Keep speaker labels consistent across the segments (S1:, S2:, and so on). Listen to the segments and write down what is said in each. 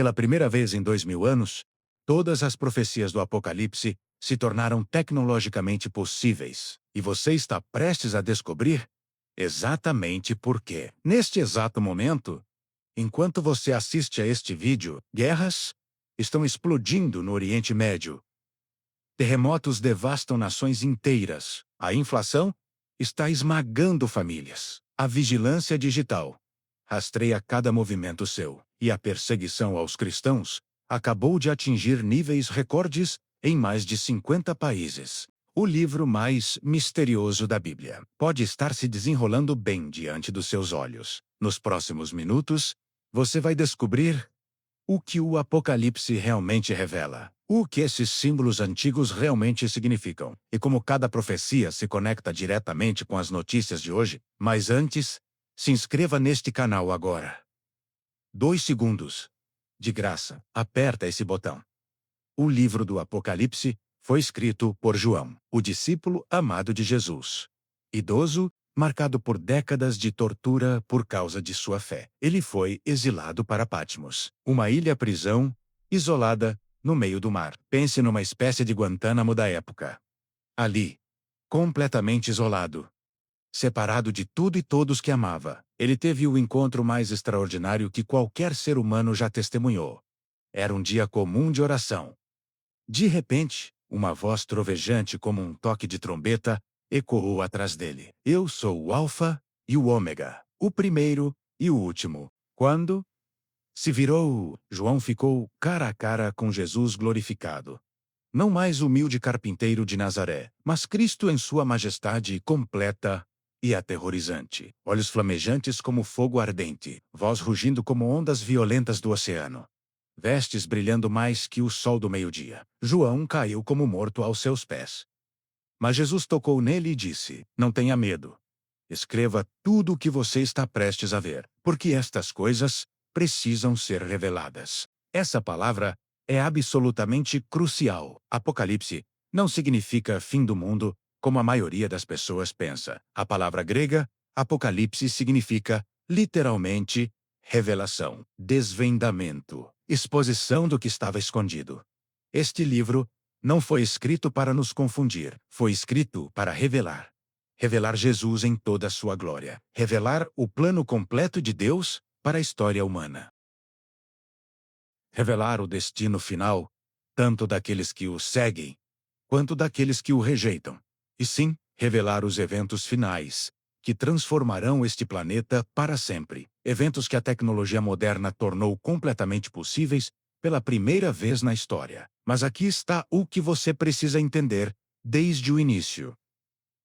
S1: Pela primeira vez em 2000 anos, todas as profecias do Apocalipse se tornaram tecnologicamente possíveis. E você está prestes a descobrir exatamente por quê. Neste exato momento, enquanto você assiste a este vídeo, guerras estão explodindo no Oriente Médio. Terremotos devastam nações inteiras. A inflação está esmagando famílias. A vigilância digital rastreia cada movimento seu. E a perseguição aos cristãos acabou de atingir níveis recordes em mais de 50 países. O livro mais misterioso da Bíblia pode estar se desenrolando bem diante dos seus olhos. Nos próximos minutos, você vai descobrir o que o Apocalipse realmente revela, o que esses símbolos antigos realmente significam, e como cada profecia se conecta diretamente com as notícias de hoje. Mas antes, se inscreva neste canal agora. 2 segundos. De graça, aperta esse botão. O livro do Apocalipse foi escrito por João, o discípulo amado de Jesus. Idoso, marcado por décadas de tortura por causa de sua fé. Ele foi exilado para Patmos, uma ilha-prisão, isolada, no meio do mar. Pense numa espécie de Guantánamo da época. Ali, completamente isolado, separado de tudo e todos que amava, ele teve o encontro mais extraordinário que qualquer ser humano já testemunhou. Era um dia comum de oração. De repente, uma voz trovejante como um toque de trombeta ecoou atrás dele. Eu sou o Alfa e o Ômega, o primeiro e o último. Quando se virou, João ficou cara a cara com Jesus glorificado. Não mais o humilde carpinteiro de Nazaré, mas Cristo em sua majestade completa e aterrorizante. Olhos flamejantes como fogo ardente, voz rugindo como ondas violentas do oceano. Vestes brilhando mais que o sol do meio-dia. João caiu como morto aos seus pés. Mas Jesus tocou nele e disse: Não tenha medo. Escreva tudo o que você está prestes a ver, porque estas coisas precisam ser reveladas. Essa palavra é absolutamente crucial. Apocalipse não significa fim do mundo, como a maioria das pessoas pensa. A palavra grega, Apocalipse, significa, literalmente, revelação, desvendamento, exposição do que estava escondido. Este livro não foi escrito para nos confundir, foi escrito para revelar. Revelar Jesus em toda a sua glória. Revelar o plano completo de Deus para a história humana. Revelar o destino final, tanto daqueles que o seguem, quanto daqueles que o rejeitam. E sim, revelar os eventos finais, que transformarão este planeta para sempre. Eventos que a tecnologia moderna tornou completamente possíveis pela primeira vez na história. Mas aqui está o que você precisa entender desde o início.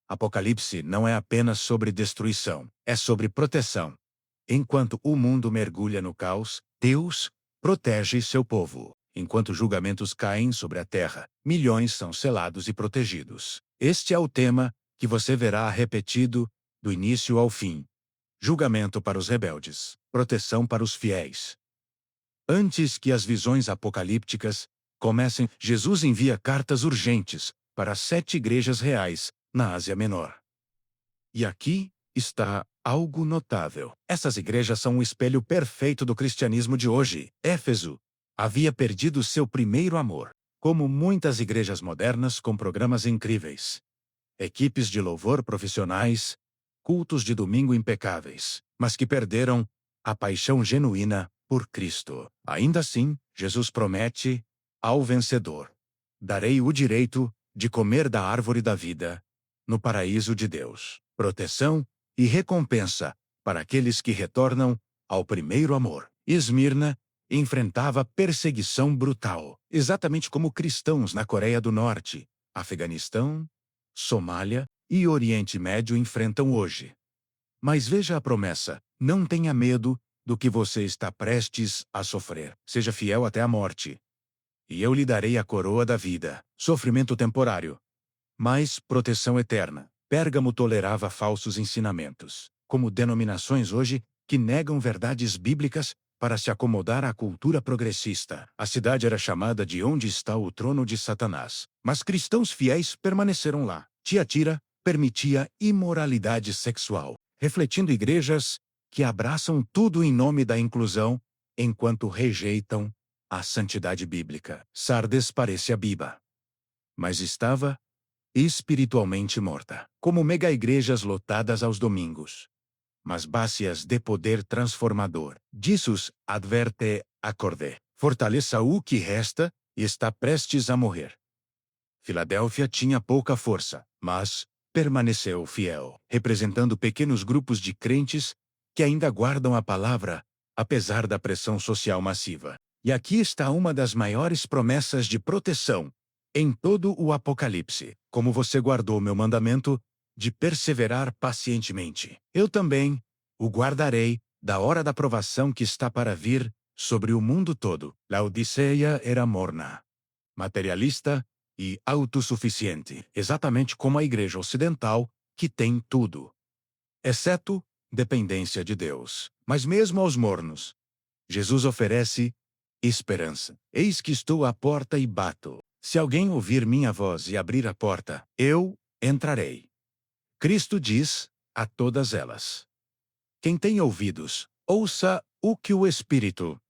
S1: Apocalipse não é apenas sobre destruição, é sobre proteção. Enquanto o mundo mergulha no caos, Deus protege seu povo. Enquanto julgamentos caem sobre a terra, milhões são selados e protegidos. Este é o tema que você verá repetido do início ao fim. Julgamento para os rebeldes, proteção para os fiéis. Antes que as visões apocalípticas comecem, Jesus envia cartas urgentes para 7 igrejas reais na Ásia Menor. E aqui está algo notável. Essas igrejas são um espelho perfeito do cristianismo de hoje. Éfeso havia perdido seu primeiro amor, como muitas igrejas modernas com programas incríveis, equipes de louvor profissionais, cultos de domingo impecáveis, mas que perderam a paixão genuína por Cristo. Ainda assim, Jesus promete ao vencedor: darei o direito de comer da árvore da vida no paraíso de Deus. Proteção e recompensa para aqueles que retornam ao primeiro amor. Esmirna enfrentava perseguição brutal, exatamente como cristãos na Coreia do Norte, Afeganistão, Somália e Oriente Médio enfrentam hoje. Mas veja a promessa: não tenha medo do que você está prestes a sofrer. Seja fiel até a morte, e eu lhe darei a coroa da vida. Sofrimento temporário, mas proteção eterna. Pérgamo tolerava falsos ensinamentos, como denominações hoje que negam verdades bíblicas para se acomodar à cultura progressista. A cidade era chamada de onde está o trono de Satanás. Mas cristãos fiéis permaneceram lá. Tiatira permitia imoralidade sexual, refletindo igrejas que abraçam tudo em nome da inclusão, enquanto rejeitam a santidade bíblica. Sardes parecia viva, mas estava espiritualmente morta, como mega-igrejas lotadas aos domingos, mas vazas de poder transformador. Jesus adverte: acorde, fortaleça o que resta e está prestes a morrer. Filadélfia tinha pouca força, mas permaneceu fiel, representando pequenos grupos de crentes que ainda guardam a palavra, apesar da pressão social massiva. E aqui está uma das maiores promessas de proteção em todo o Apocalipse: como você guardou meu mandamento de perseverar pacientemente, eu também o guardarei da hora da provação que está para vir sobre o mundo todo. Laodiceia era morna, materialista e autossuficiente, exatamente como a Igreja Ocidental, que tem tudo, exceto dependência de Deus. Mas mesmo aos mornos, Jesus oferece esperança. Eis que estou à porta e bato. Se alguém ouvir minha voz e abrir a porta, eu entrarei. Cristo diz a todas elas: quem tem ouvidos, ouça o que o Espírito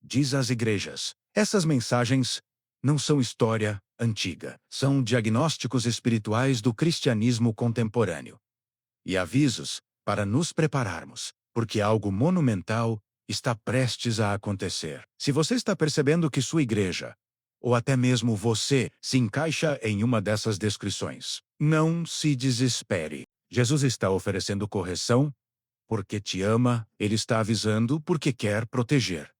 S1: diz às igrejas. Essas mensagens não são história antiga, são diagnósticos espirituais do cristianismo contemporâneo e avisos para nos prepararmos, porque algo monumental está prestes a acontecer. Se você está percebendo que sua igreja, ou até mesmo você, se encaixa em uma dessas descrições, não se desespere. Jesus está oferecendo correção porque te ama, ele está avisando porque quer proteger.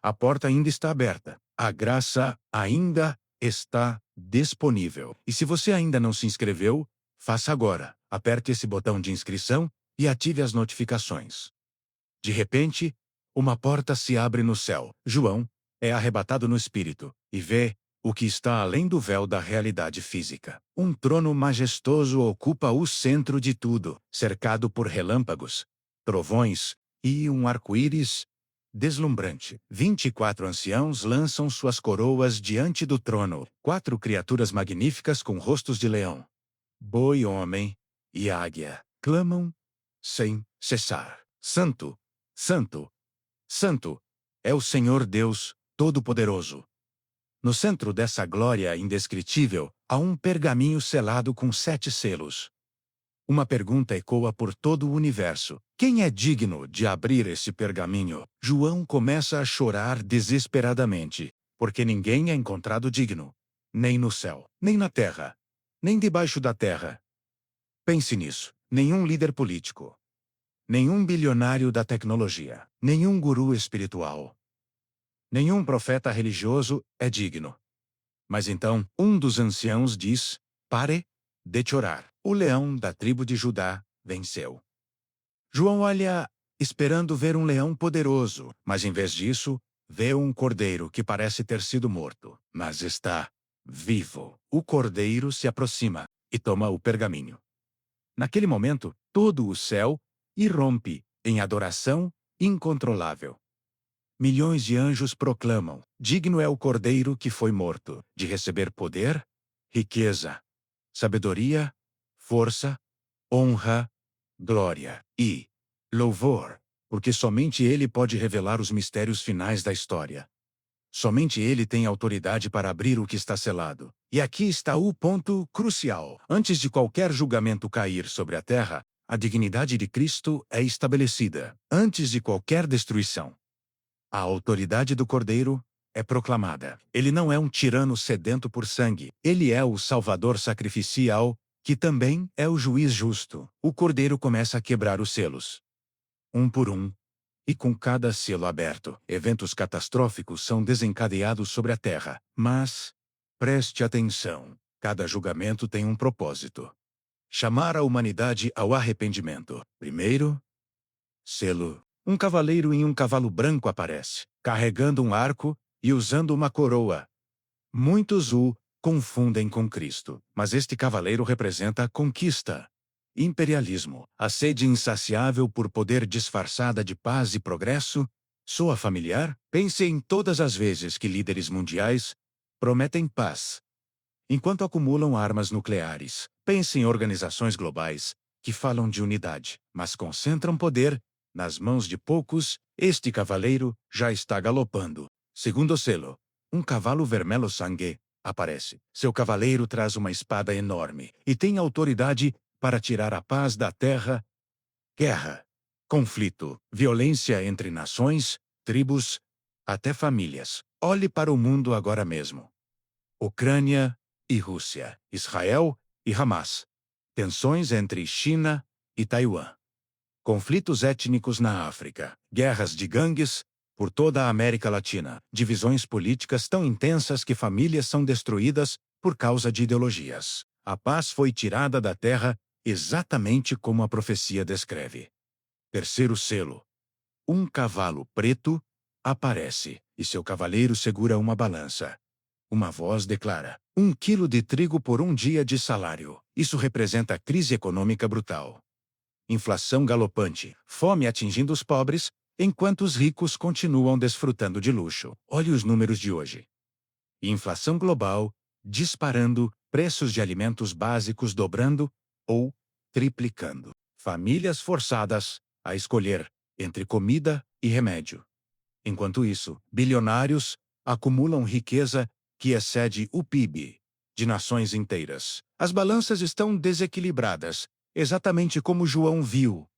S1: A porta ainda está aberta. A graça ainda está disponível. E se você ainda não se inscreveu, faça agora. Aperte esse botão de inscrição e ative as notificações. De repente, uma porta se abre no céu. João é arrebatado no espírito e vê o que está além do véu da realidade física. Um trono majestoso ocupa o centro de tudo, cercado por relâmpagos, trovões e um arco-íris deslumbrante. 24 anciãos lançam suas coroas diante do trono. 4 criaturas magníficas com rostos de leão, boi homem e águia clamam sem cessar: Santo, Santo, Santo é o Senhor Deus Todo-Poderoso. No centro dessa glória indescritível, há um pergaminho selado com 7 selos. Uma pergunta ecoa por todo o universo: quem é digno de abrir esse pergaminho? João começa a chorar desesperadamente, porque ninguém é encontrado digno, nem no céu, nem na terra, nem debaixo da terra. Pense nisso: nenhum líder político, nenhum bilionário da tecnologia, nenhum guru espiritual, nenhum profeta religioso é digno. Mas então, um dos anciãos diz: pare de chorar. O leão da tribo de Judá venceu. João olha, esperando ver um leão poderoso, mas em vez disso, vê um cordeiro que parece ter sido morto, mas está vivo. O cordeiro se aproxima e toma o pergaminho. Naquele momento, todo o céu irrompe em adoração incontrolável. Milhões de anjos proclamam: digno é o cordeiro que foi morto, de receber poder, riqueza, sabedoria, força, honra, glória e louvor, porque somente ele pode revelar os mistérios finais da história. Somente ele tem autoridade para abrir o que está selado. E aqui está o ponto crucial. Antes de qualquer julgamento cair sobre a terra, a dignidade de Cristo é estabelecida. Antes de qualquer destruição, a autoridade do Cordeiro é proclamada. Ele não é um tirano sedento por sangue. Ele é o Salvador sacrificial, que também é o juiz justo. O Cordeiro começa a quebrar os selos, um por um, e com cada selo aberto, eventos catastróficos são desencadeados sobre a terra. Mas, preste atenção, cada julgamento tem um propósito: chamar a humanidade ao arrependimento. Primeiro selo. Um cavaleiro em um cavalo branco aparece, carregando um arco e usando uma coroa. Muitos o confundem com Cristo, mas este cavaleiro representa a conquista, imperialismo, a sede insaciável por poder disfarçada de paz e progresso. Soa familiar? Pense em todas as vezes que líderes mundiais prometem paz, enquanto acumulam armas nucleares. Pense em organizações globais que falam de unidade, mas concentram poder nas mãos de poucos. Este cavaleiro já está galopando. Segundo selo, um cavalo vermelho sangue aparece. Seu cavaleiro traz uma espada enorme e tem autoridade para tirar a paz da terra. Guerra, conflito, violência entre nações, tribos, até famílias. Olhe para o mundo agora mesmo. Ucrânia e Rússia, Israel e Hamas. Tensões entre China e Taiwan. Conflitos étnicos na África, guerras de gangues por toda a América Latina, divisões políticas tão intensas que famílias são destruídas por causa de ideologias. A paz foi tirada da terra exatamente como a profecia descreve. Terceiro selo. Um cavalo preto aparece e seu cavaleiro segura uma balança. Uma voz declara: 1 quilo de trigo por um dia de salário. Isso representa a crise econômica brutal. Inflação galopante, fome atingindo os pobres, enquanto os ricos continuam desfrutando de luxo. Olhe os números de hoje. Inflação global disparando, preços de alimentos básicos dobrando ou triplicando. Famílias forçadas a escolher entre comida e remédio. Enquanto isso, bilionários acumulam riqueza que excede o PIB de nações inteiras. As balanças estão desequilibradas, exatamente como João viu.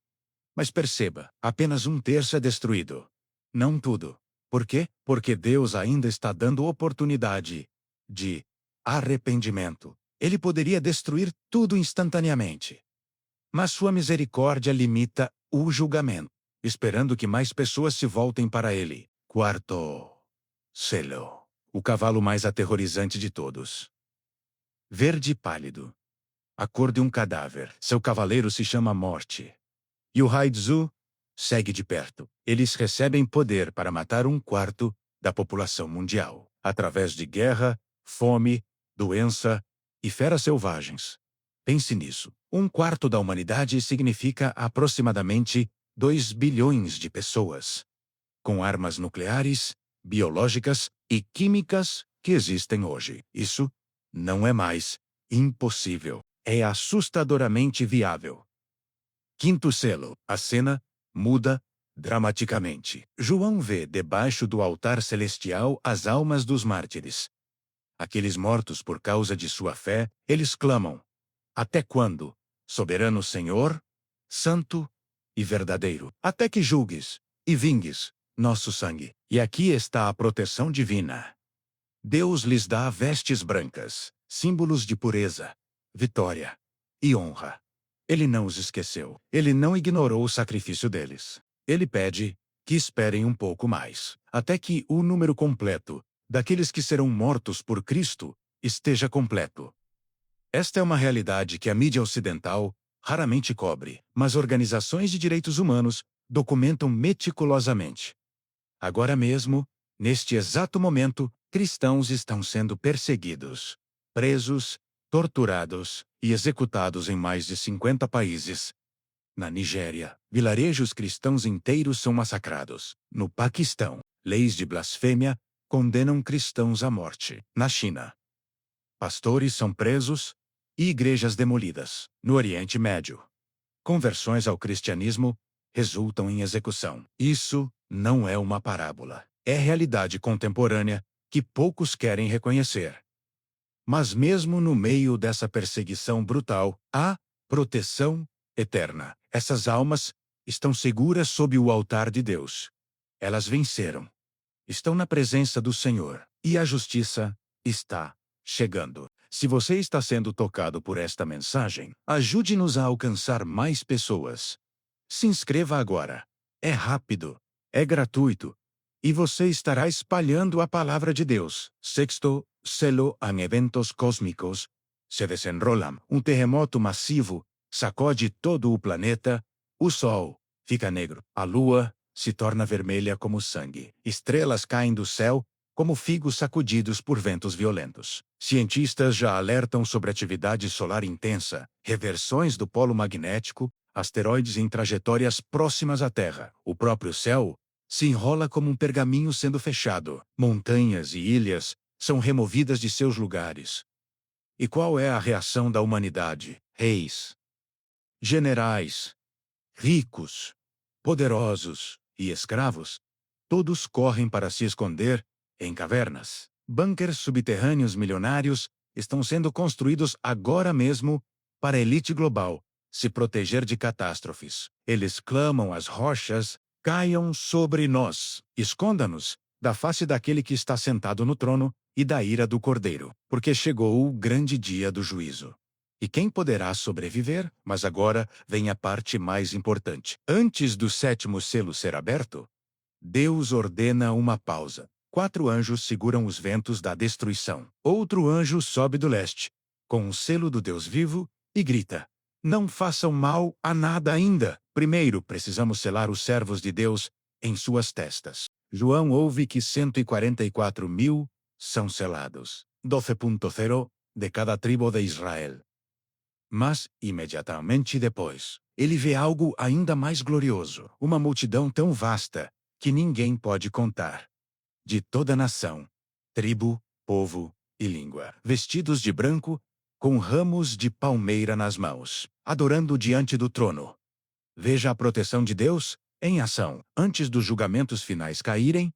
S1: Mas perceba, apenas um terço é destruído. Não tudo. Por quê? Porque Deus ainda está dando oportunidade de arrependimento. Ele poderia destruir tudo instantaneamente. Mas sua misericórdia limita o julgamento, esperando que mais pessoas se voltem para ele. Quarto selo. O cavalo mais aterrorizante de todos. Verde pálido. A cor de um cadáver. Seu cavaleiro se chama Morte. E o Haizu segue de perto. Eles recebem poder para matar 1/4 da população mundial, através de guerra, fome, doença e feras selvagens. Pense nisso. 1/4 da humanidade significa aproximadamente 2 bilhões de pessoas, com armas nucleares, biológicas e químicas que existem hoje. Isso não é mais impossível. É assustadoramente viável. Quinto selo. A cena muda dramaticamente. João vê debaixo do altar celestial as almas dos mártires. Aqueles mortos por causa de sua fé, eles clamam: até quando, soberano Senhor, santo e verdadeiro, até que julgues e vingues nosso sangue? E aqui está a proteção divina. Deus lhes dá vestes brancas, símbolos de pureza, vitória e honra. Ele não os esqueceu. Ele não ignorou o sacrifício deles. Ele pede que esperem um pouco mais, até que o número completo daqueles que serão mortos por Cristo esteja completo. Esta é uma realidade que a mídia ocidental raramente cobre, mas organizações de direitos humanos documentam meticulosamente. Agora mesmo, neste exato momento, cristãos estão sendo perseguidos, presos, torturados e executados em mais de 50 países. Na Nigéria, vilarejos cristãos inteiros são massacrados. No Paquistão, leis de blasfêmia condenam cristãos à morte. Na China, pastores são presos e igrejas demolidas. No Oriente Médio, conversões ao cristianismo resultam em execução. Isso não é uma parábola. É realidade contemporânea que poucos querem reconhecer. Mas mesmo no meio dessa perseguição brutal, há proteção eterna. Essas almas estão seguras sob o altar de Deus. Elas venceram. Estão na presença do Senhor. E a justiça está chegando. Se você está sendo tocado por esta mensagem, ajude-nos a alcançar mais pessoas. Se inscreva agora. É rápido, é gratuito, e você estará espalhando a palavra de Deus. Sexto selo. Em eventos cósmicos se desenrolam. Um terremoto massivo sacode todo o planeta. O Sol fica negro. A Lua se torna vermelha como sangue. Estrelas caem do céu como figos sacudidos por ventos violentos. Cientistas já alertam sobre atividade solar intensa, reversões do polo magnético, asteroides em trajetórias próximas à Terra. O próprio céu se enrola como um pergaminho sendo fechado. Montanhas e ilhas são removidas de seus lugares. E qual é a reação da humanidade? Reis, generais, ricos, poderosos e escravos, todos correm para se esconder em cavernas. Bunkers subterrâneos milionários estão sendo construídos agora mesmo para a elite global se proteger de catástrofes. Eles clamam às rochas: caiam sobre nós. Esconda-nos da face daquele que está sentado no trono e da ira do Cordeiro, porque chegou o grande dia do juízo. E quem poderá sobreviver? Mas agora vem a parte mais importante. Antes do sétimo selo ser aberto, Deus ordena uma pausa. 4 anjos seguram os ventos da destruição. Outro anjo sobe do leste, com o selo do Deus vivo, e grita: não façam mal a nada ainda. Primeiro precisamos selar os servos de Deus em suas testas. João ouve que 144.000 são selados. 12.0 de cada tribo de Israel. Mas, imediatamente depois, ele vê algo ainda mais glorioso. Uma multidão tão vasta que ninguém pode contar. De toda nação, tribo, povo e língua. Vestidos de branco, com ramos de palmeira nas mãos, adorando diante do trono. Veja a proteção de Deus em ação. Antes dos julgamentos finais caírem,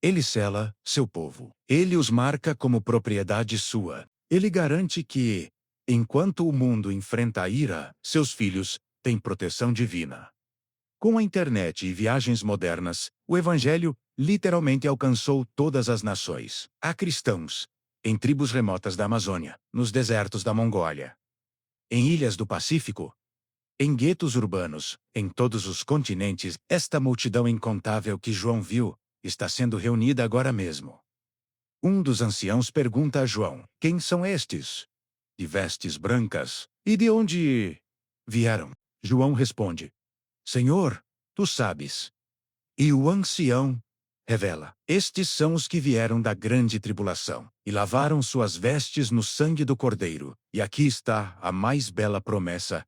S1: ele sela seu povo. Ele os marca como propriedade sua. Ele garante que, enquanto o mundo enfrenta a ira, seus filhos têm proteção divina. Com a internet e viagens modernas, o Evangelho literalmente alcançou todas as nações. Há cristãos em tribos remotas da Amazônia, nos desertos da Mongólia, em ilhas do Pacífico, em guetos urbanos, em todos os continentes. Esta multidão incontável que João viu está sendo reunida agora mesmo. Um dos anciãos pergunta a João: quem são estes? De vestes brancas. E de onde vieram? João responde: Senhor, tu sabes. E o ancião revela: estes são os que vieram da grande tribulação, e lavaram suas vestes no sangue do Cordeiro. E aqui está a mais bela promessa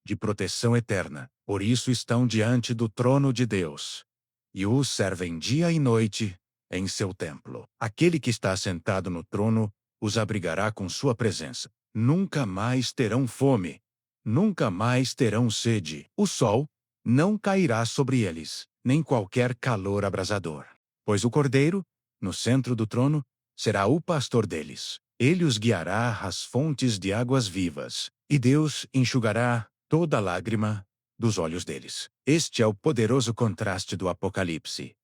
S1: de proteção eterna. Por isso estão diante do trono de Deus, e os servem dia e noite em seu templo. Aquele que está sentado no trono os abrigará com sua presença. Nunca mais terão fome, nunca mais terão sede. O sol não cairá sobre eles, nem qualquer calor abrasador. Pois o Cordeiro, no centro do trono, será o pastor deles. Ele os guiará às fontes de águas vivas, e Deus enxugará toda lágrima dos olhos deles. Este é o poderoso contraste do Apocalipse.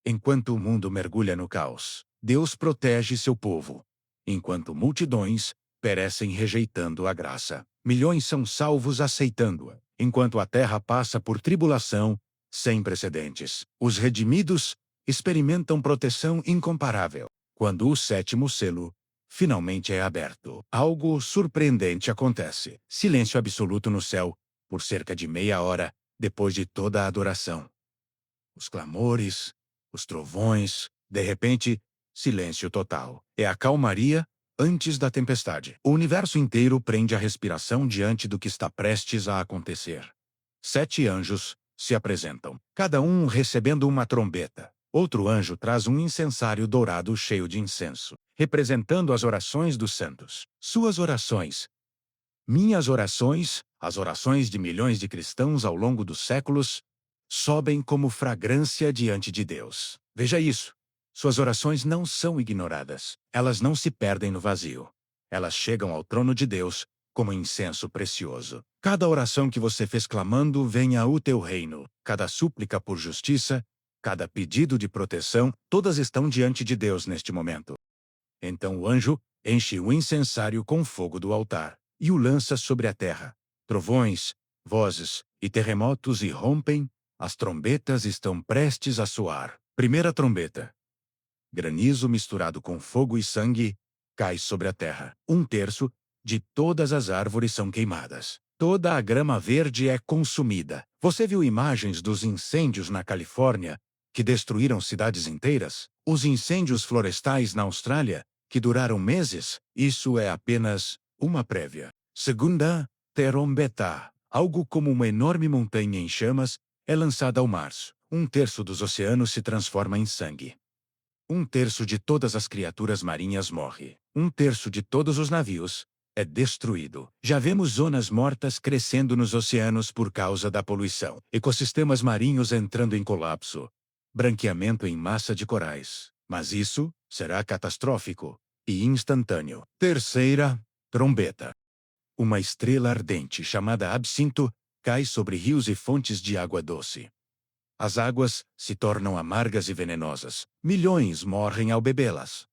S1: Enquanto o mundo mergulha no caos, Deus protege seu povo. Enquanto multidões perecem rejeitando a graça, milhões são salvos aceitando-a. Enquanto a terra passa por tribulação sem precedentes, os redimidos experimentam proteção incomparável. Quando o sétimo selo finalmente é aberto, algo surpreendente acontece. Silêncio absoluto no céu por cerca de meia hora depois de toda a adoração. Os clamores, os trovões, de repente, silêncio total. É a calmaria antes da tempestade. O universo inteiro prende a respiração diante do que está prestes a acontecer. 7 anjos se apresentam, cada um recebendo uma trombeta. Outro anjo traz um incensário dourado cheio de incenso, representando as orações dos santos. Suas orações, minhas orações, as orações de milhões de cristãos ao longo dos séculos, sobem como fragrância diante de Deus. Veja isso. Suas orações não são ignoradas. Elas não se perdem no vazio. Elas chegam ao trono de Deus como incenso precioso. Cada oração que você fez clamando: venha o teu reino. Cada súplica por justiça, cada pedido de proteção, todas estão diante de Deus neste momento. Então o anjo enche o incensário com fogo do altar e o lança sobre a terra. Trovões, vozes e terremotos irrompem. As trombetas estão prestes a soar. Primeira trombeta. Granizo misturado com fogo e sangue cai sobre a terra. 1/3 de todas as árvores são queimadas. Toda a grama verde é consumida. Você viu imagens dos incêndios na Califórnia que destruíram cidades inteiras? Os incêndios florestais na Austrália, que duraram meses? Isso é apenas uma prévia. Segunda trombeta. Algo como uma enorme montanha em chamas é lançada ao mar. 1/3 dos oceanos se transforma em sangue. 1/3 de todas as criaturas marinhas morre. 1/3 de todos os navios é destruído. Já vemos zonas mortas crescendo nos oceanos por causa da poluição. Ecossistemas marinhos entrando em colapso. Branqueamento em massa de corais. Mas isso será catastrófico e instantâneo. Terceira, trombeta. Uma estrela ardente chamada absinto cai sobre rios e fontes de água doce. As águas se tornam amargas e venenosas. Milhões morrem ao bebê-las.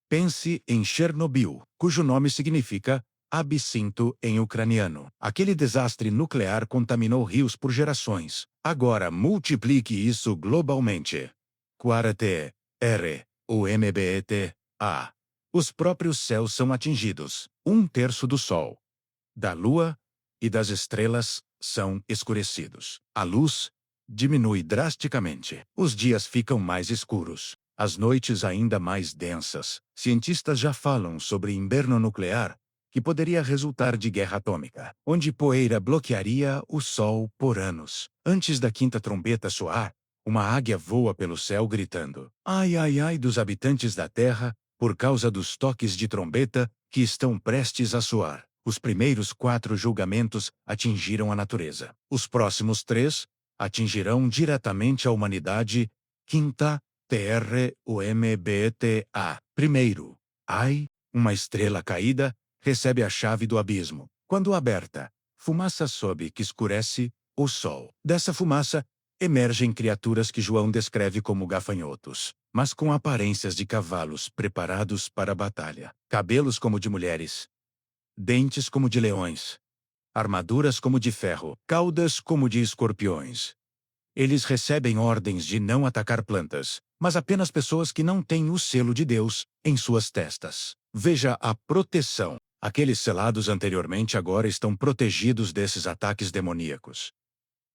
S1: Pense em Chernobyl, cujo nome significa absinto em ucraniano. Aquele desastre nuclear contaminou rios por gerações. Agora multiplique isso globalmente. Quarate, R, o MBET, A. Os próprios céus são atingidos. 1/3 do Sol, da Lua e das estrelas são escurecidos. A luz diminui drasticamente. Os dias ficam mais escuros. As noites ainda mais densas. Cientistas já falam sobre inverno nuclear, que poderia resultar de guerra atômica, onde poeira bloquearia o Sol por anos. Antes da quinta trombeta soar, uma águia voa pelo céu gritando: "Ai, ai, ai" dos habitantes da Terra, por causa dos toques de trombeta que estão prestes a soar. Os primeiros 4 julgamentos atingiram a natureza. Os próximos 3 atingirão diretamente a humanidade. Quinta, TRUMBTA. Primeiro, ai, uma estrela caída recebe a chave do abismo. Quando aberta, fumaça sobe que escurece o sol. Dessa fumaça, emergem criaturas que João descreve como gafanhotos, mas com aparências de cavalos preparados para a batalha. Cabelos como de mulheres, dentes como de leões, armaduras como de ferro, caudas como de escorpiões. Eles recebem ordens de não atacar plantas, mas apenas pessoas que não têm o selo de Deus em suas testas. Veja a proteção. Aqueles selados anteriormente agora estão protegidos desses ataques demoníacos.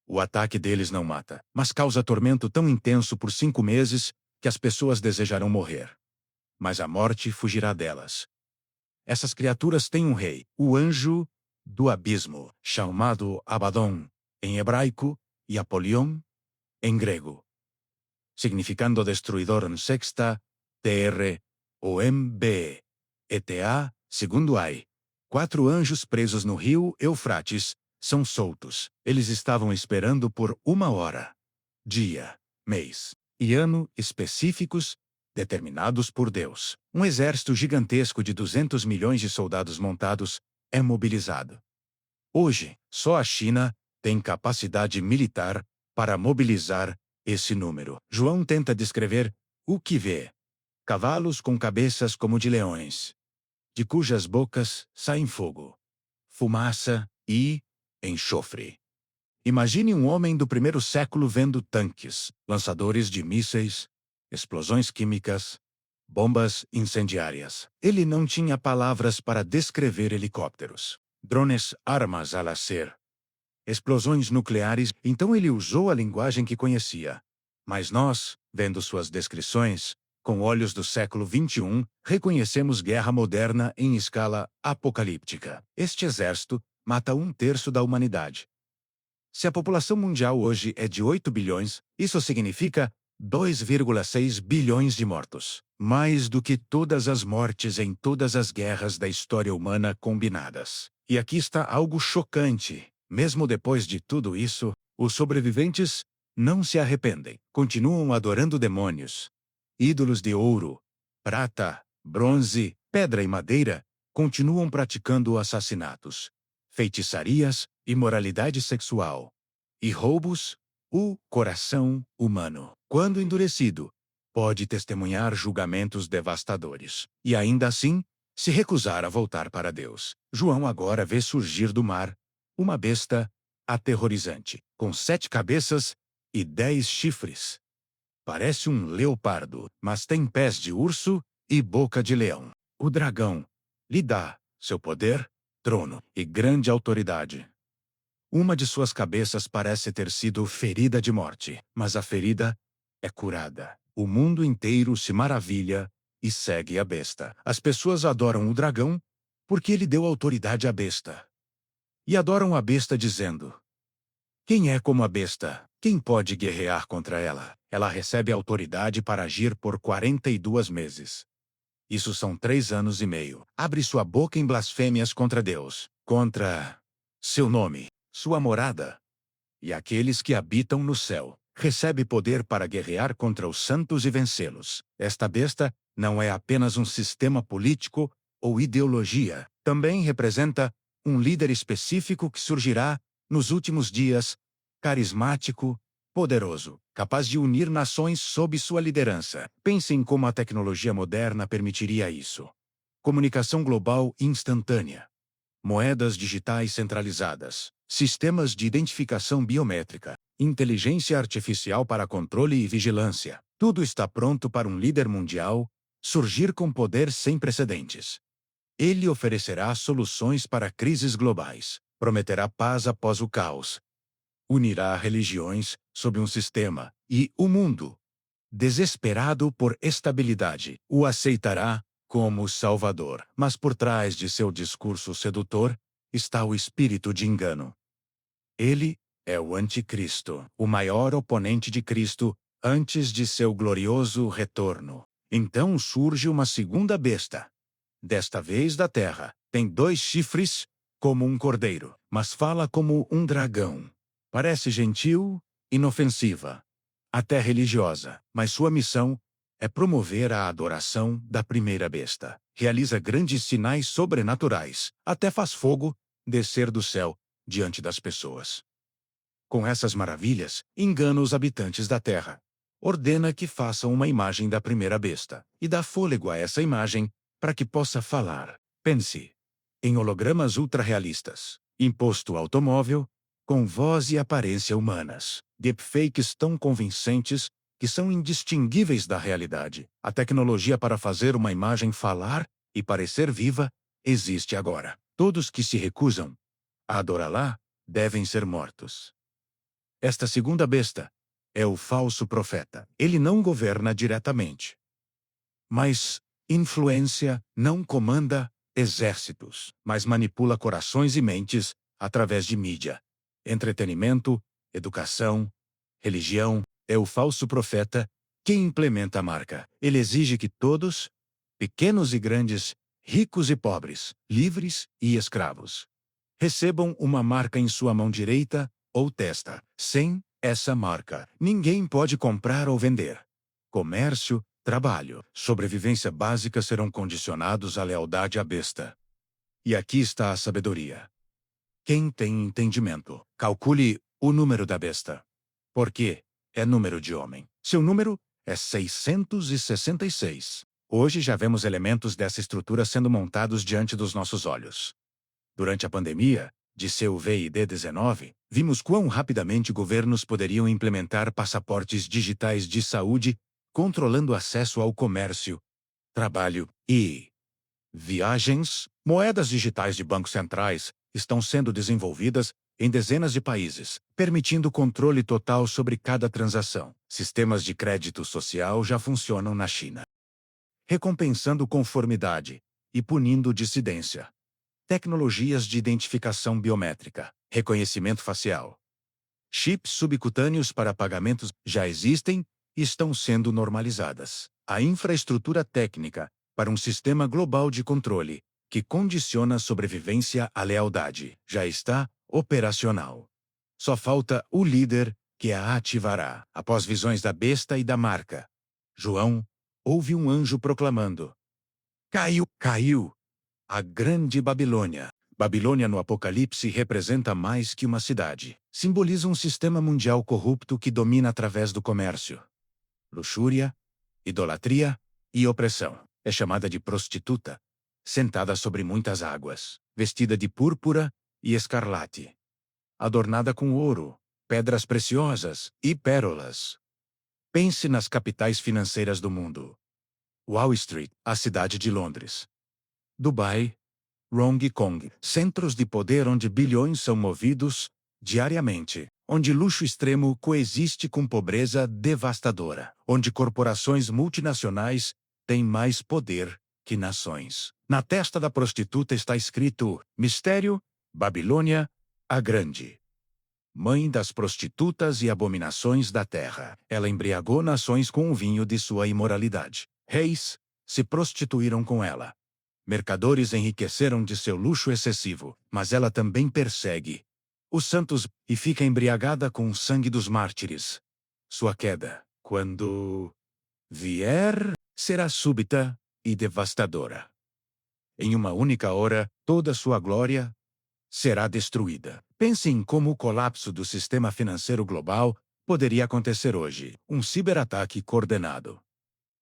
S1: O ataque deles não mata, mas causa tormento tão intenso por 5 meses que as pessoas desejarão morrer. Mas a morte fugirá delas. Essas criaturas têm um rei, o anjo do abismo, chamado Abaddon, em hebraico, e Apolion, em grego, significando destruidor en sexta, TRUMB, ETA, segundo Ai. 4 anjos presos no rio Eufrates são soltos. Eles estavam esperando por 1 hora, dia, mês e ano específicos, determinados por Deus. Um exército gigantesco de 200 milhões de soldados montados é mobilizado. Hoje, só a China tem capacidade militar para mobilizar esse número. João tenta descrever o que vê. Cavalos com cabeças como de leões, de cujas bocas saem fogo, fumaça e enxofre. Imagine um homem do primeiro século vendo tanques, lançadores de mísseis, explosões químicas, bombas incendiárias. Ele não tinha palavras para descrever helicópteros, drones, armas a laser, explosões nucleares, então ele usou a linguagem que conhecia. Mas nós, vendo suas descrições, com olhos do século XXI, reconhecemos guerra moderna em escala apocalíptica. Este exército mata 1/3 da humanidade. Se a população mundial hoje é de 8 bilhões, isso significa 2,6 bilhões de mortos. Mais do que todas as mortes em todas as guerras da história humana combinadas. E aqui está algo chocante. Mesmo depois de tudo isso, os sobreviventes não se arrependem. Continuam adorando demônios. Ídolos de ouro, prata, bronze, pedra e madeira continuam praticando assassinatos, feitiçarias, imoralidade sexual e roubos. O coração humano, quando endurecido, pode testemunhar julgamentos devastadores e ainda assim se recusar a voltar para Deus. João agora vê surgir do mar uma besta aterrorizante, com 7 cabeças e 10 chifres. Parece um leopardo, mas tem pés de urso e boca de leão. O dragão lhe dá seu poder, trono e grande autoridade. Uma de suas cabeças parece ter sido ferida de morte, mas a ferida é curada. O mundo inteiro se maravilha e segue a besta. As pessoas adoram o dragão porque ele deu autoridade à besta. E adoram a besta dizendo: quem é como a besta? Quem pode guerrear contra ela? Ela recebe autoridade para agir por 42 meses. Isso são 3 anos e meio. Abre sua boca em blasfêmias contra Deus, contra seu nome, sua morada e aqueles que habitam no céu. Recebe poder para guerrear contra os santos e vencê-los. Esta besta não é apenas um sistema político ou ideologia. Também representa um líder específico que surgirá nos últimos dias, carismático, poderoso, capaz de unir nações sob sua liderança. Pense em como a tecnologia moderna permitiria isso. Comunicação global instantânea, moedas digitais centralizadas, sistemas de identificação biométrica, inteligência artificial para controle e vigilância. Tudo está pronto para um líder mundial surgir com poder sem precedentes. Ele oferecerá soluções para crises globais, prometerá paz após o caos, unirá religiões sob um sistema e o mundo, desesperado por estabilidade, o aceitará como Salvador. Mas por trás de seu discurso sedutor está o espírito de engano. Ele é o Anticristo, o maior oponente de Cristo antes de seu glorioso retorno. Então surge uma segunda besta. Desta vez da terra, tem 2 chifres, como um cordeiro, mas fala como um dragão. Parece gentil, inofensiva, até religiosa, mas sua missão é promover a adoração da primeira besta. Realiza grandes sinais sobrenaturais, até faz fogo descer do céu diante das pessoas. Com essas maravilhas, engana os habitantes da terra. Ordena que façam uma imagem da primeira besta e dá fôlego a essa imagem para que possa falar. Pense em hologramas ultra-realistas, imposto automóvel, com voz e aparência humanas, deepfakes tão convincentes que são indistinguíveis da realidade. A tecnologia para fazer uma imagem falar e parecer viva existe agora. Todos que se recusam a adorá-la devem ser mortos. Esta segunda besta é o falso profeta. Ele não governa diretamente, mas influência, não comanda exércitos, mas manipula corações e mentes através de mídia, entretenimento, educação, religião. É o falso profeta que implementa a marca. Ele exige que todos, pequenos e grandes, ricos e pobres, livres e escravos, recebam uma marca em sua mão direita ou testa. Sem essa marca, ninguém pode comprar ou vender. Comércio, trabalho, sobrevivência básica serão condicionados à lealdade à besta. E aqui está a sabedoria. Quem tem entendimento, calcule o número da besta. Porque é número de homem. Seu número é 666. Hoje já vemos elementos dessa estrutura sendo montados diante dos nossos olhos. Durante a pandemia de Covid-19, vimos quão rapidamente governos poderiam implementar passaportes digitais de saúde, controlando acesso ao comércio, trabalho e viagens. Moedas digitais de bancos centrais estão sendo desenvolvidas em dezenas de países, permitindo controle total sobre cada transação. Sistemas de crédito social já funcionam na China, recompensando conformidade e punindo dissidência. Tecnologias de identificação biométrica, reconhecimento facial, chips subcutâneos para pagamentos já existem e estão sendo normalizadas. A infraestrutura técnica para um sistema global de controle, que condiciona a sobrevivência à lealdade, já está operacional. Só falta o líder que a ativará. Após visões da besta e da marca, João ouve um anjo proclamando: Caiu, caiu! A Grande Babilônia. Babilônia no Apocalipse representa mais que uma cidade. Simboliza um sistema mundial corrupto que domina através do comércio, luxúria, idolatria e opressão. É chamada de prostituta, sentada sobre muitas águas, vestida de púrpura e escarlate, adornada com ouro, pedras preciosas e pérolas. Pense nas capitais financeiras do mundo: Wall Street, a cidade de Londres, Dubai, Hong Kong, centros de poder onde bilhões são movidos diariamente, onde luxo extremo coexiste com pobreza devastadora, onde corporações multinacionais têm mais poder que nações. Na testa da prostituta está escrito: Mistério, Babilônia, a Grande, mãe das prostitutas e abominações da terra. Ela embriagou nações com o vinho de sua imoralidade. Reis se prostituíram com ela. Mercadores enriqueceram de seu luxo excessivo, mas ela também persegue os santos e fica embriagada com o sangue dos mártires. Sua queda, quando vier, será súbita e devastadora. Em uma única hora, toda sua glória será destruída. Pense em como o colapso do sistema financeiro global poderia acontecer hoje. Um ciberataque coordenado.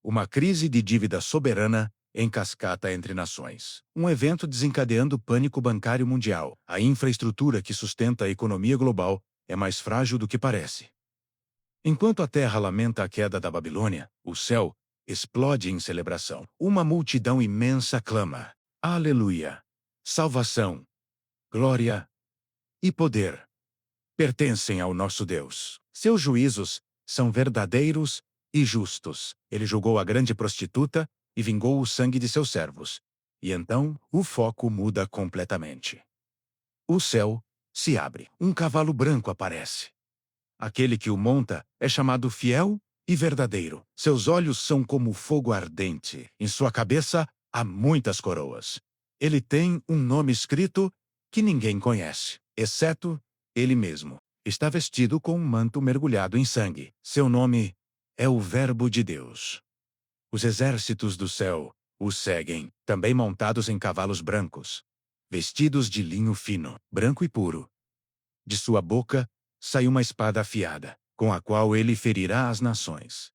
S1: Uma crise de dívida soberana em cascata entre nações. Um evento desencadeando pânico bancário mundial. A infraestrutura que sustenta a economia global é mais frágil do que parece. Enquanto a terra lamenta a queda da Babilônia, o céu explode em celebração. Uma multidão imensa clama: Aleluia! Salvação, glória e poder pertencem ao nosso Deus. Seus juízos são verdadeiros e justos. Ele julgou a grande prostituta e vingou o sangue de seus servos. E então, o foco muda completamente. O céu se abre. Um cavalo branco aparece. Aquele que o monta é chamado fiel e verdadeiro. Seus olhos são como fogo ardente. Em sua cabeça há muitas coroas. Ele tem um nome escrito que ninguém conhece, exceto ele mesmo. Está vestido com um manto mergulhado em sangue. Seu nome é o Verbo de Deus. Os exércitos do céu o seguem, também montados em cavalos brancos, vestidos de linho fino, branco e puro. De sua boca sai uma espada afiada, com a qual ele ferirá as nações.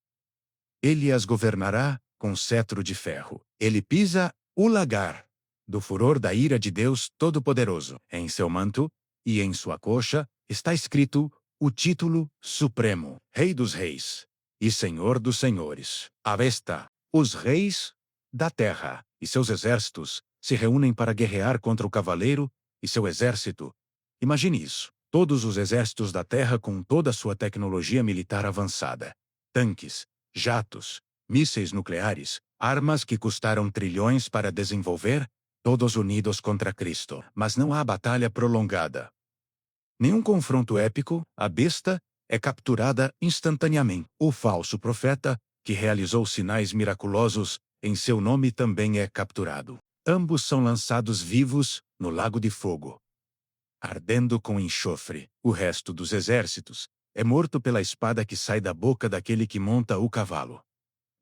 S1: Ele as governará com cetro de ferro. Ele pisa o lagar do furor da ira de Deus Todo-Poderoso. Em seu manto e em sua coxa está escrito o título supremo: Rei dos Reis e Senhor dos Senhores. À besta, os reis da terra e seus exércitos se reúnem para guerrear contra o cavaleiro e seu exército. Imagine isso. Todos os exércitos da Terra com toda a sua tecnologia militar avançada. Tanques, jatos, mísseis nucleares, armas que custaram trilhões para desenvolver, todos unidos contra Cristo. Mas não há batalha prolongada. Nenhum confronto épico, a besta é capturada instantaneamente. O falso profeta, que realizou sinais miraculosos em seu nome, também é capturado. Ambos são lançados vivos no lago de fogo, ardendo com enxofre. O resto dos exércitos é morto pela espada que sai da boca daquele que monta o cavalo.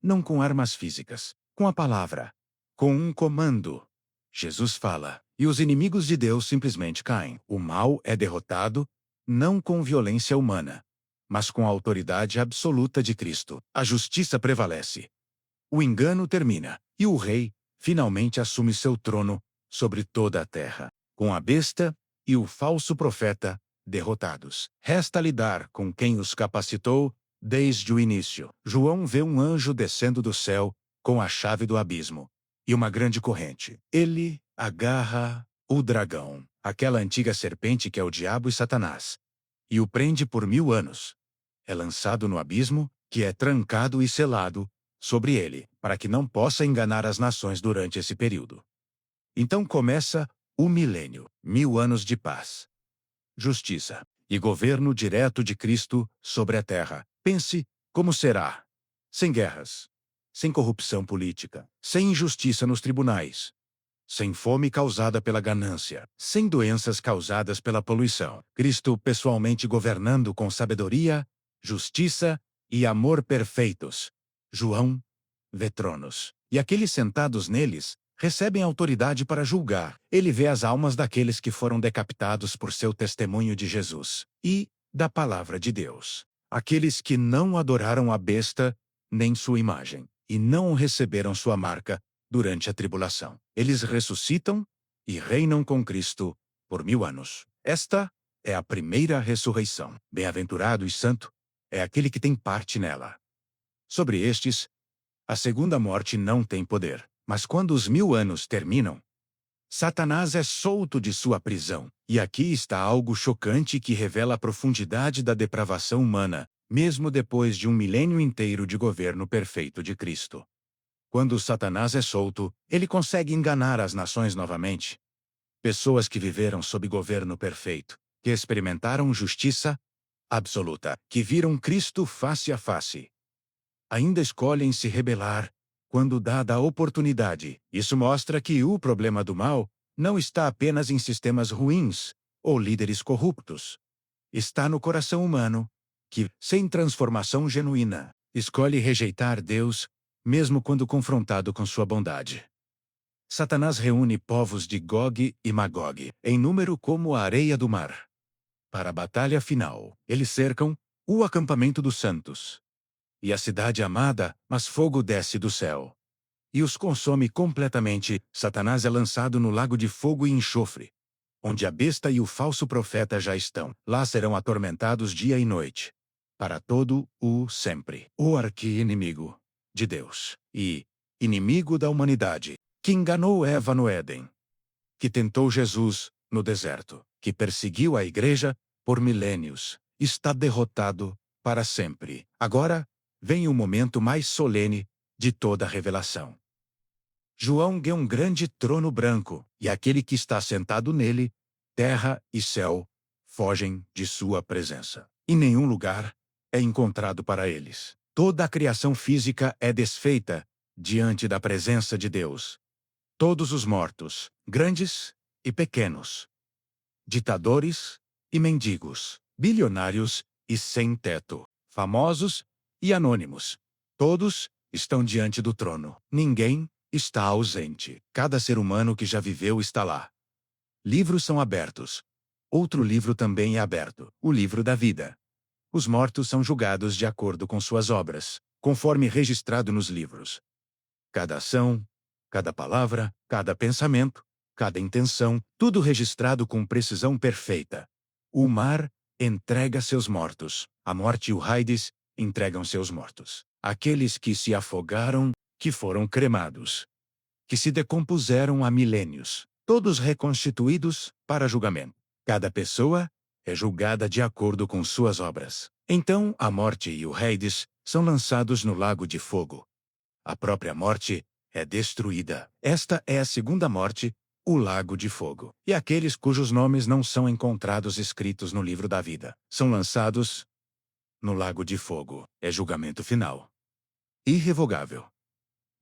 S1: Não com armas físicas, com a palavra, com um comando. Jesus fala, e os inimigos de Deus simplesmente caem. O mal é derrotado, não com violência humana, mas com a autoridade absoluta de Cristo. A justiça prevalece. O engano termina, e o rei finalmente assume seu trono sobre toda a terra. Com a besta e o falso profeta derrotados, resta lidar com quem os capacitou desde o início. João vê um anjo descendo do céu com a chave do abismo e uma grande corrente. Ele agarra o dragão, aquela antiga serpente que é o diabo e Satanás, e o prende por 1000 anos. É lançado no abismo, que é trancado e selado sobre ele, para que não possa enganar as nações durante esse período. Então começa o milênio, 1000 anos de paz, justiça e governo direto de Cristo sobre a terra. Pense como será. Sem guerras, sem corrupção política, sem injustiça nos tribunais, sem fome causada pela ganância, sem doenças causadas pela poluição. Cristo pessoalmente governando com sabedoria, justiça e amor perfeitos. João vê tronos, e aqueles sentados neles recebem autoridade para julgar. Ele vê as almas daqueles que foram decapitados por seu testemunho de Jesus e da palavra de Deus. Aqueles que não adoraram a besta nem sua imagem e não receberam sua marca durante a tribulação. Eles ressuscitam e reinam com Cristo por 1000 anos. Esta é a primeira ressurreição. Bem-aventurado e santo é aquele que tem parte nela. Sobre estes, a segunda morte não tem poder. Mas quando os 1000 anos terminam, Satanás é solto de sua prisão. E aqui está algo chocante que revela a profundidade da depravação humana, mesmo depois de um milênio inteiro de governo perfeito de Cristo. Quando Satanás é solto, ele consegue enganar as nações novamente. Pessoas que viveram sob governo perfeito, que experimentaram justiça absoluta, que viram Cristo face a face, ainda escolhem se rebelar quando dada a oportunidade. Isso mostra que o problema do mal não está apenas em sistemas ruins ou líderes corruptos. Está no coração humano, que, sem transformação genuína, escolhe rejeitar Deus mesmo quando confrontado com sua bondade. Satanás reúne povos de Gog e Magog, em número como a areia do mar. Para a batalha final, eles cercam o acampamento dos santos e a cidade amada, mas fogo desce do céu e os consome completamente. Satanás é lançado no lago de fogo e enxofre, onde a besta e o falso profeta já estão. Lá serão atormentados dia e noite, para todo o sempre. O arqui-inimigo de Deus e inimigo da humanidade, que enganou Eva no Éden, que tentou Jesus no deserto, que perseguiu a igreja por milênios, está derrotado para sempre. Agora, vem o momento mais solene de toda a revelação. João vê um grande trono branco, e aquele que está sentado nele, terra e céu, fogem de sua presença. E nenhum lugar é encontrado para eles. Toda a criação física é desfeita diante da presença de Deus. Todos os mortos, grandes e pequenos, ditadores e mendigos, bilionários e sem teto, famosos e anônimos, todos estão diante do trono. Ninguém está ausente. Cada ser humano que já viveu está lá. Livros são abertos. Outro livro também é aberto, o livro da vida. Os mortos são julgados de acordo com suas obras, conforme registrado nos livros. Cada ação, cada palavra, cada pensamento, cada intenção, tudo registrado com precisão perfeita. O mar entrega seus mortos. A morte e o Hades entregam seus mortos. Aqueles que se afogaram, que foram cremados, que se decompuseram há milênios, todos reconstituídos para julgamento. Cada pessoa é julgada de acordo com suas obras. Então a morte e o Hades são lançados no lago de fogo. A própria morte é destruída. Esta é a segunda morte, o lago de fogo. E aqueles cujos nomes não são encontrados escritos no livro da vida são lançados no lago de fogo. É julgamento final. Irrevogável.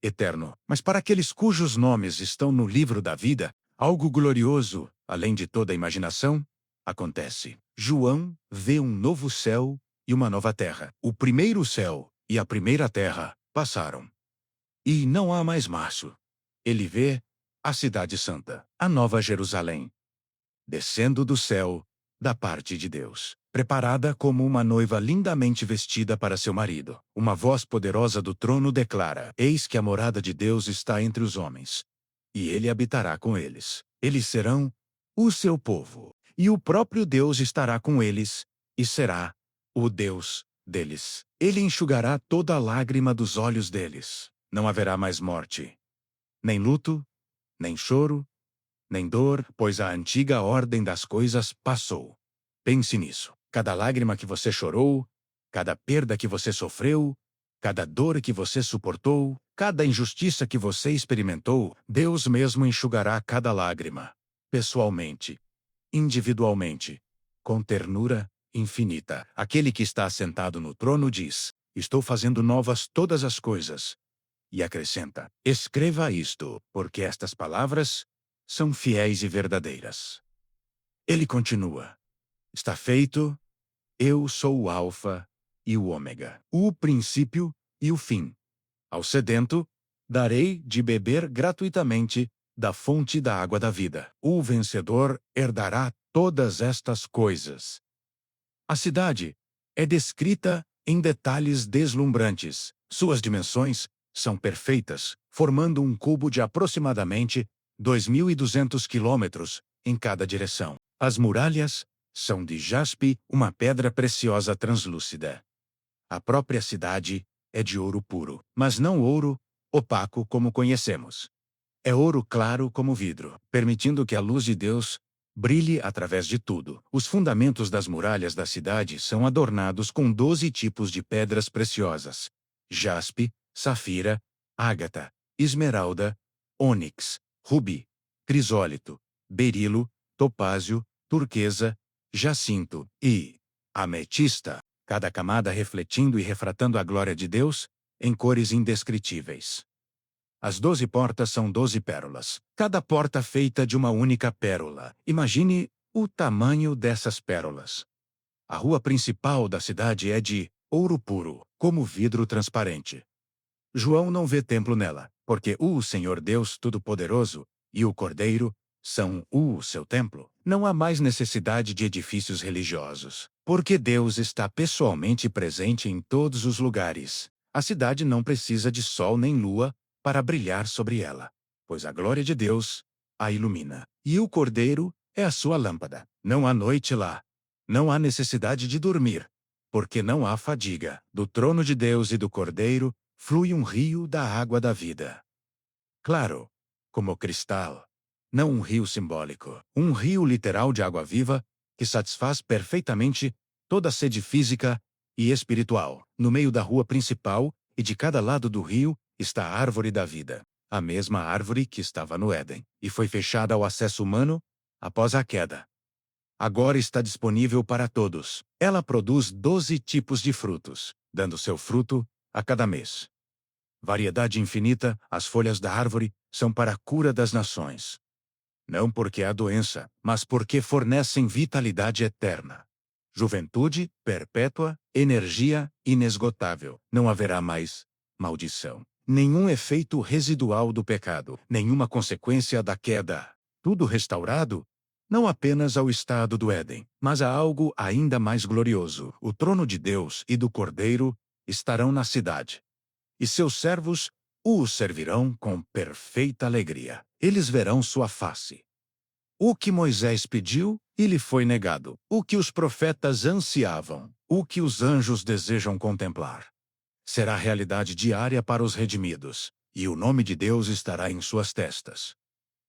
S1: Eterno. Mas para aqueles cujos nomes estão no livro da vida, algo glorioso, além de toda a imaginação, acontece. João vê um novo céu e uma nova terra. O primeiro céu e a primeira terra passaram. E não há mais março. Ele vê a cidade santa, a nova Jerusalém, descendo do céu, da parte de Deus, preparada como uma noiva lindamente vestida para seu marido. Uma voz poderosa do trono declara: Eis que a morada de Deus está entre os homens, e ele habitará com eles. Eles serão o seu povo, e o próprio Deus estará com eles, e será o Deus deles. Ele enxugará toda a lágrima dos olhos deles. Não haverá mais morte, nem luto, nem choro, nem dor, pois a antiga ordem das coisas passou. Pense nisso. Cada lágrima que você chorou, cada perda que você sofreu, cada dor que você suportou, cada injustiça que você experimentou, Deus mesmo enxugará cada lágrima, pessoalmente, individualmente, com ternura infinita. Aquele que está assentado no trono diz: Estou fazendo novas todas as coisas. E acrescenta: Escreva isto, porque estas palavras são fiéis e verdadeiras. Ele continua: Está feito, eu sou o Alfa e o Ômega, o princípio e o fim. Ao sedento, darei de beber gratuitamente da fonte da água da vida. O vencedor herdará todas estas coisas. A cidade é descrita em detalhes deslumbrantes. Suas dimensões são perfeitas, formando um cubo de aproximadamente 2.200 quilômetros em cada direção. As muralhas são de jaspe, uma pedra preciosa translúcida. A própria cidade é de ouro puro, mas não ouro opaco como conhecemos. É ouro claro como vidro, permitindo que a luz de Deus brilhe através de tudo. Os fundamentos das muralhas da cidade são adornados com 12 tipos de pedras preciosas: jaspe, safira, ágata, esmeralda, ônix, rubi, crisólito, berilo, topázio, turquesa, jacinto e ametista, cada camada refletindo e refratando a glória de Deus em cores indescritíveis. As 12 portas são 12 pérolas, cada porta feita de uma única pérola. Imagine o tamanho dessas pérolas. A rua principal da cidade é de ouro puro, como vidro transparente. João não vê templo nela, porque o Senhor Deus Todo-Poderoso e o Cordeiro são o seu templo. Não há mais necessidade de edifícios religiosos, porque Deus está pessoalmente presente em todos os lugares. A cidade não precisa de sol nem lua para brilhar sobre ela, pois a glória de Deus a ilumina. E o Cordeiro é a sua lâmpada. Não há noite lá. Não há necessidade de dormir, porque não há fadiga. Do trono de Deus e do Cordeiro flui um rio da água da vida. Claro, como cristal. Não um rio simbólico. Um rio literal de água viva que satisfaz perfeitamente toda a sede física e espiritual. No meio da rua principal e de cada lado do rio está a árvore da vida. A mesma árvore que estava no Éden e foi fechada ao acesso humano após a queda. Agora está disponível para todos. Ela produz 12 tipos de frutos, dando seu fruto a cada mês. Variedade infinita, as folhas da árvore são para a cura das nações. Não porque há doença, mas porque fornecem vitalidade eterna. Juventude perpétua, energia inesgotável. Não haverá mais maldição. Nenhum efeito residual do pecado, nenhuma consequência da queda. Tudo restaurado, não apenas ao estado do Éden, mas a algo ainda mais glorioso. O trono de Deus e do Cordeiro estarão na cidade. E seus servos o servirão com perfeita alegria. Eles verão sua face. O que Moisés pediu e lhe foi negado. O que os profetas ansiavam. O que os anjos desejam contemplar. Será realidade diária para os redimidos, e o nome de Deus estará em suas testas.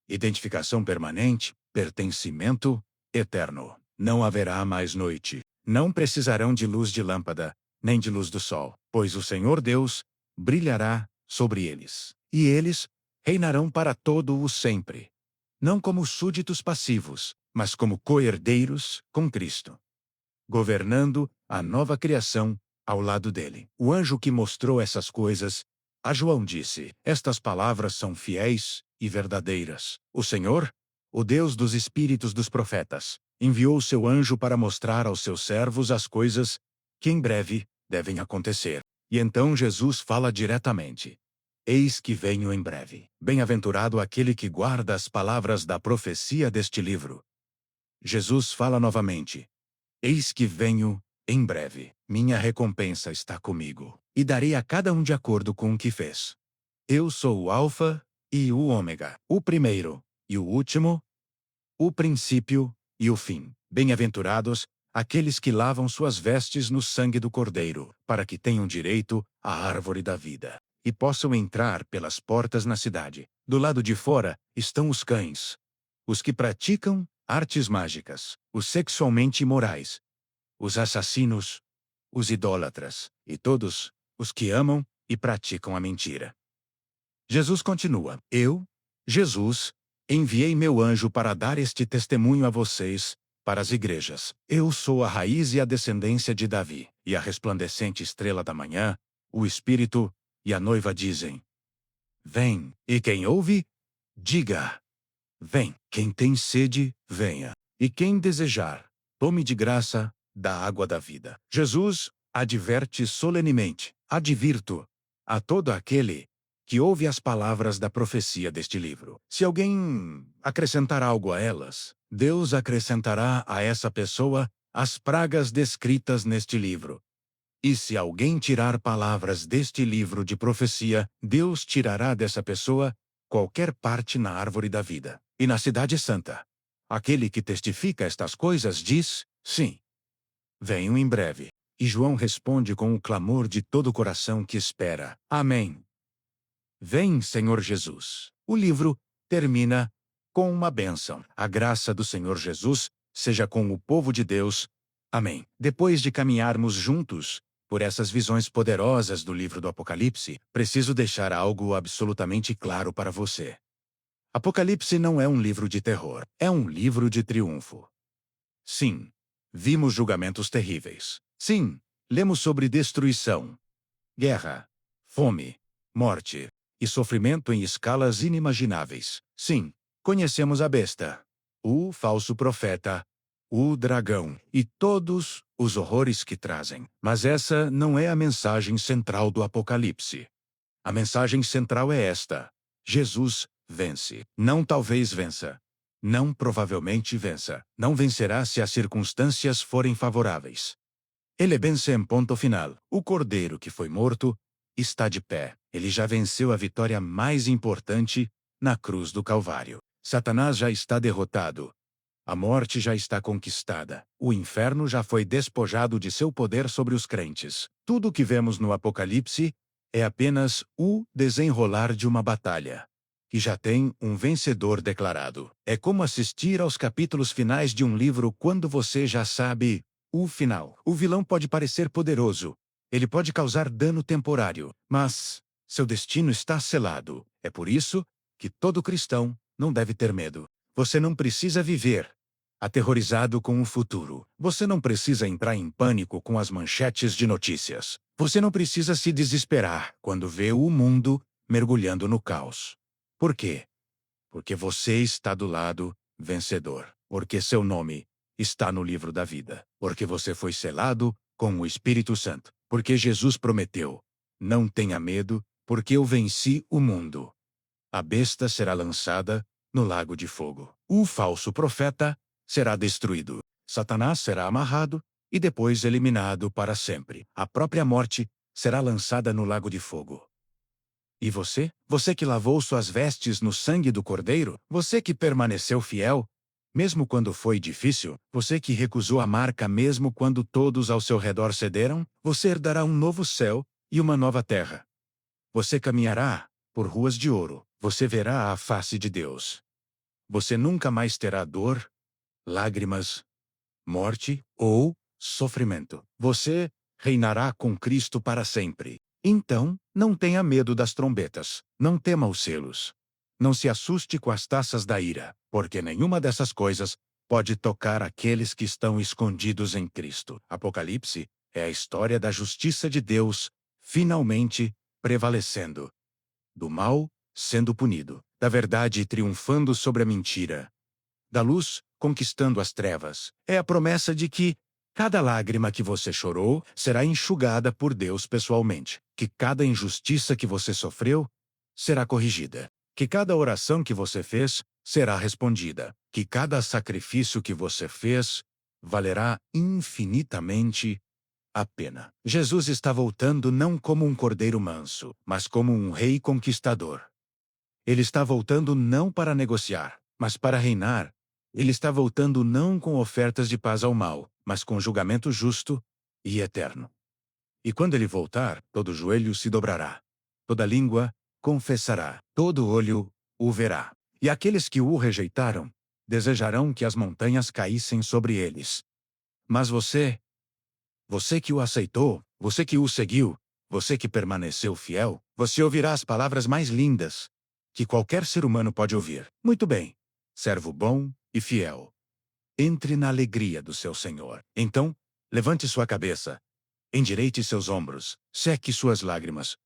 S1: Identificação permanente, pertencimento eterno. Não haverá mais noite. Não precisarão de luz de lâmpada, nem de luz do sol, pois o Senhor Deus brilhará sobre eles. E eles reinarão para todo o sempre. Não como súditos passivos, mas como co-herdeiros com Cristo, governando a nova criação ao lado dele. O anjo que mostrou essas coisas a João disse: Estas palavras são fiéis e verdadeiras. O Senhor, o Deus dos espíritos dos profetas, enviou seu anjo para mostrar aos seus servos as coisas que em breve devem acontecer. E então Jesus fala diretamente: Eis que venho em breve. Bem-aventurado aquele que guarda as palavras da profecia deste livro. Jesus fala novamente: Eis que venho em breve. Minha recompensa está comigo, e darei a cada um de acordo com o que fez. Eu sou o Alfa e o Ômega, o primeiro e o último, o princípio e o fim. Bem-aventurados aqueles que lavam suas vestes no sangue do Cordeiro, para que tenham direito à árvore da vida e possam entrar pelas portas na cidade. Do lado de fora estão os cães, os que praticam artes mágicas, os sexualmente imorais, os assassinos, os idólatras e todos os que amam e praticam a mentira. Jesus continua: Eu, Jesus, enviei meu anjo para dar este testemunho a vocês, para as igrejas. Eu sou a raiz e a descendência de Davi, e a resplandecente estrela da manhã. O Espírito e a noiva dizem: Vem. E quem ouve, diga: Vem. Quem tem sede, venha. E quem desejar, tome de graça da água da vida. Jesus adverte solenemente: Advirto a todo aquele que ouve as palavras da profecia deste livro. Se alguém acrescentar algo a elas, Deus acrescentará a essa pessoa as pragas descritas neste livro. E se alguém tirar palavras deste livro de profecia, Deus tirará dessa pessoa qualquer parte na árvore da vida. E na cidade santa, aquele que testifica estas coisas diz: Sim, venho em breve. E João responde com o clamor de todo o coração que espera: Amém. Vem, Senhor Jesus. O livro termina com uma bênção. A graça do Senhor Jesus seja com o povo de Deus. Amém. Depois de caminharmos juntos por essas visões poderosas do livro do Apocalipse, preciso deixar algo absolutamente claro para você. Apocalipse não é um livro de terror, é um livro de triunfo. Sim, vimos julgamentos terríveis. Sim, lemos sobre destruição, guerra, fome, morte e sofrimento em escalas inimagináveis. Sim, conhecemos a besta, o falso profeta, o dragão e todos os horrores que trazem. Mas essa não é a mensagem central do Apocalipse. A mensagem central é esta: Jesus vence. Não talvez vença. Não provavelmente vença. Não vencerá se as circunstâncias forem favoráveis. Ele vence em ponto final. O cordeiro que foi morto está de pé. Ele já venceu a vitória mais importante na cruz do Calvário. Satanás já está derrotado. A morte já está conquistada. O inferno já foi despojado de seu poder sobre os crentes. Tudo o que vemos no Apocalipse é apenas o desenrolar de uma batalha, que já tem um vencedor declarado. É como assistir aos capítulos finais de um livro quando você já sabe o final. O vilão pode parecer poderoso. Ele pode causar dano temporário, mas seu destino está selado. É por isso que todo cristão não deve ter medo. Você não precisa viver aterrorizado com o futuro. Você não precisa entrar em pânico com as manchetes de notícias. Você não precisa se desesperar quando vê o mundo mergulhando no caos. Por quê? Porque você está do lado vencedor. Porque seu nome está no livro da vida. Porque você foi selado com o Espírito Santo. Porque Jesus prometeu: não tenha medo, porque eu venci o mundo. A besta será lançada no lago de fogo. O falso profeta será destruído. Satanás será amarrado e depois eliminado para sempre. A própria morte será lançada no lago de fogo. E você? Você que lavou suas vestes no sangue do Cordeiro? Você que permaneceu fiel, mesmo quando foi difícil? Você que recusou a marca mesmo quando todos ao seu redor cederam? Você herdará um novo céu e uma nova terra. Você caminhará por ruas de ouro. Você verá a face de Deus. Você nunca mais terá dor, lágrimas, morte ou sofrimento. Você reinará com Cristo para sempre. Então, não tenha medo das trombetas. Não tema os selos. Não se assuste com as taças da ira, porque nenhuma dessas coisas pode tocar aqueles que estão escondidos em Cristo. Apocalipse é a história da justiça de Deus finalmente prevalecendo, do mal sendo punido, da verdade triunfando sobre a mentira, da luz conquistando as trevas. É a promessa de que cada lágrima que você chorou será enxugada por Deus pessoalmente, que cada injustiça que você sofreu será corrigida, que cada oração que você fez será respondida, que cada sacrifício que você fez valerá infinitamente a pena. Jesus está voltando não como um cordeiro manso, mas como um rei conquistador. Ele está voltando não para negociar, mas para reinar. Ele está voltando não com ofertas de paz ao mal, mas com julgamento justo e eterno. E quando ele voltar, todo joelho se dobrará, toda língua confessará, todo olho o verá. E aqueles que o rejeitaram desejarão que as montanhas caíssem sobre eles. Mas você que o aceitou, você que o seguiu, você que permaneceu fiel, você ouvirá as palavras mais lindas que qualquer ser humano pode ouvir. Muito bem, servo bom e fiel. Entre na alegria do seu Senhor. Então, levante sua cabeça, endireite seus ombros, seque suas lágrimas.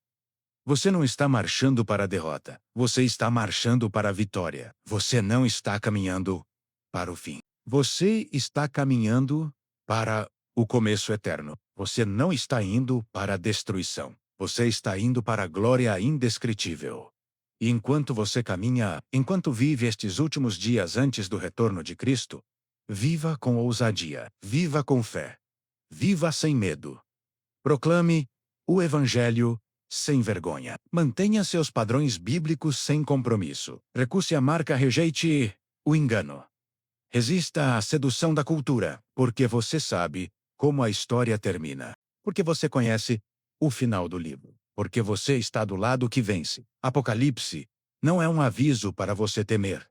S1: Você não está marchando para a derrota. Você está marchando para a vitória. Você não está caminhando para o fim. Você está caminhando para o começo eterno. Você não está indo para a destruição. Você está indo para a glória indescritível. E enquanto você caminha, enquanto vive estes últimos dias antes do retorno de Cristo, viva com ousadia, viva com fé, viva sem medo. Proclame o Evangelho sem vergonha. Mantenha seus padrões bíblicos sem compromisso. Recuse a marca, rejeite o engano. Resista à sedução da cultura, porque você sabe como a história termina. Porque você conhece o final do livro. Porque você está do lado que vence. Apocalipse não é um aviso para você temer.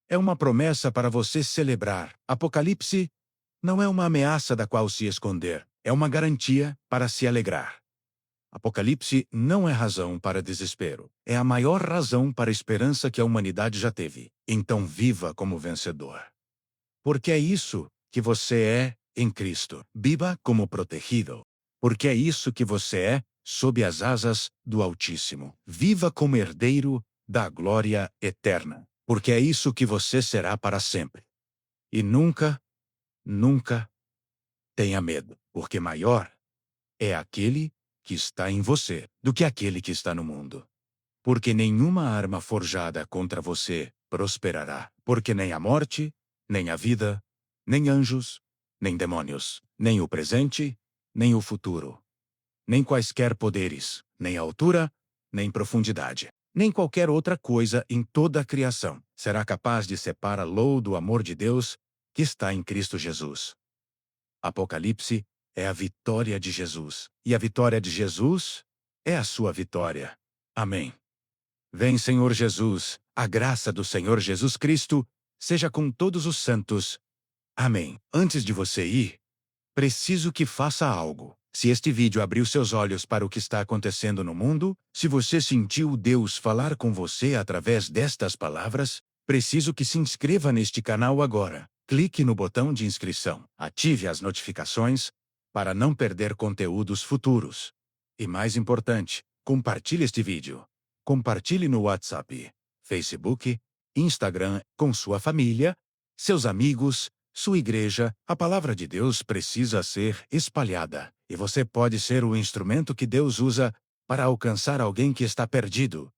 S1: É uma promessa para você celebrar. Apocalipse não é uma ameaça da qual se esconder. É uma garantia para se alegrar. Apocalipse não é razão para desespero. É a maior razão para esperança que a humanidade já teve. Então viva como vencedor. Porque é isso que você é em Cristo. Viva como protegido. Porque é isso que você é sob as asas do Altíssimo. Viva como herdeiro da glória eterna. Porque é isso que você será para sempre. E nunca, nunca tenha medo, porque maior é aquele que está em você do que aquele que está no mundo. Porque nenhuma arma forjada contra você prosperará, porque nem a morte, nem a vida, nem anjos, nem demônios, nem o presente, nem o futuro, nem quaisquer poderes, nem altura, nem profundidade, nem qualquer outra coisa em toda a criação será capaz de separá-lo do amor de Deus que está em Cristo Jesus. Apocalipse é a vitória de Jesus, e a vitória de Jesus é a sua vitória. Amém. Vem, Senhor Jesus, a graça do Senhor Jesus Cristo seja com todos os santos. Amém. Antes de você ir, preciso que faça algo. Se este vídeo abriu seus olhos para o que está acontecendo no mundo, se você sentiu Deus falar com você através destas palavras, preciso que se inscreva neste canal agora. Clique no botão de inscrição, ative as notificações para não perder conteúdos futuros. E mais importante, compartilhe este vídeo. Compartilhe no WhatsApp, Facebook, Instagram, com sua família, seus amigos, sua igreja. A palavra de Deus precisa ser espalhada, e você pode ser o instrumento que Deus usa para alcançar alguém que está perdido,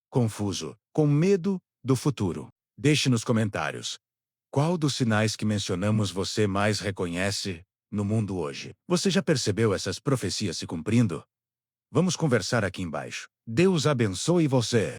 S1: confuso, com medo do futuro. Deixe nos comentários qual dos sinais que mencionamos você mais reconhece no mundo hoje. Você já percebeu essas profecias se cumprindo? Vamos conversar aqui embaixo. Deus abençoe você.